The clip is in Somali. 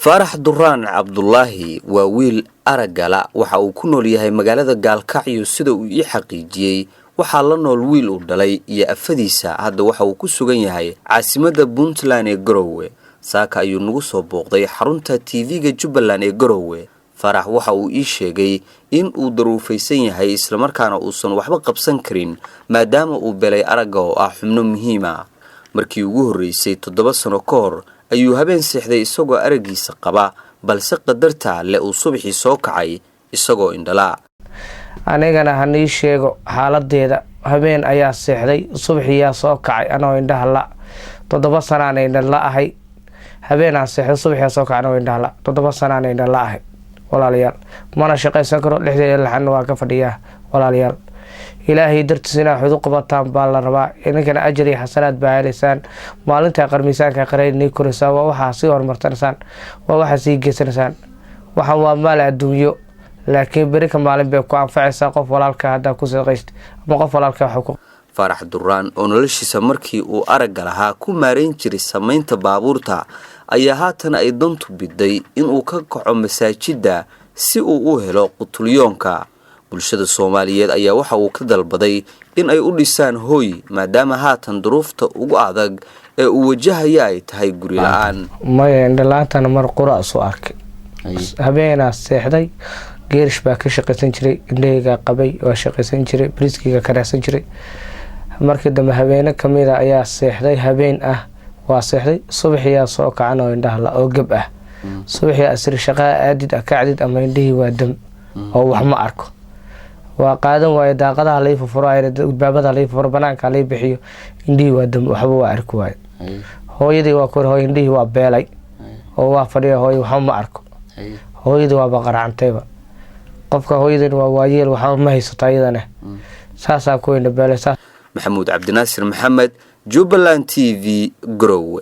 Farax Duraan Cabdullaahi waa wiil aragala waxa uu ku nool yahay magaalada Gaalkacyo sida uu ii xaqiijiyay waxa la nool wiil uu dhalay iyo afadiisa hadda waxa uu ku sugan yahay caasimadda Puntland ee Garowe saaka ayuu nagu soo booqday xarunta TV-ga Jubbaland ee Garowe Farax waxa uu ii sheegay in uu daruufaysan yahay isla markaana uusan waxba qabsan karin maadaama uu belay aragga oo ah xubno muhiim ah markii ugu horeysay 7 sano ka hor ayuu habeen seexday isagoo aragiisa qaba balse qadarta le uu subaxii soo kacay isagoo indhala anigana hanii sheego xaaladeeda habeen ayaa seexday subaxii soo kacay anoo indhaha la 7 sanaan indhala ahay habeenaan seexday subaxii soo kacay anoo indhala 7 sanaan indhala ahay walaalayaal mana shaqaysan karo lixdeeda laxan waa ka fadhiyaa walaalayaal ilaahay dartiisina wuxuu qabataan baa la rabaa inkana ajir iyo xasanaad baa helaysan maalinta qarmiisaanka qareynay koraysa waa waxa si hormartansan waa waxa si geesanaysan waxa waa maal adduunyo laakiin berika maalin bay ku anfacaysaa qof walaalka hada ku shaqayst ama qof walaalka waxa ku Farax Duraan oo noloshiisa markii uu aragga lahaa ku maareyn jiray sameynta baabuurta ayaa haatan ay dantu biday in uu ka kaco masaajida si uu u helo qutulyoonka bulshada Soomaaliyeed ayaa waxa uu ka dalbaday in ay u dhisaan hooy maadaama haatan duruufta ugu adag ee uu wajahaya ay tahay guri la'aan ma indhalaantana mar qura soo arkay habeena seexday geerish baa ka shaqaysan jiray indhayga qabay oo shaqaysan jiray briskiga ka raadsan jiray markii dambe habeena kamida ayaa seexday habeen ah waa seexday subaxii soo kacan oo indhaha la oo gab ah subaxii asri shaqa aadid akacdid ama indhihii waa dam oo wax ma arko waa qaadan waay daaqadaha la furo ay baabada la furo banaanka la bixiyo indhihii waa dam waxba waa arko waay hooyadii waa kor hooy indhihii waa beelay oo waa fadhiya hooy wax ma arko hooyadii waa baqaracantayba qofka hooyadii waa waayeel waxa ma haysato ayadana saasa ku indha beelay Maxamuud Cabdinaasir Maxamed Jubbaland TV Garowe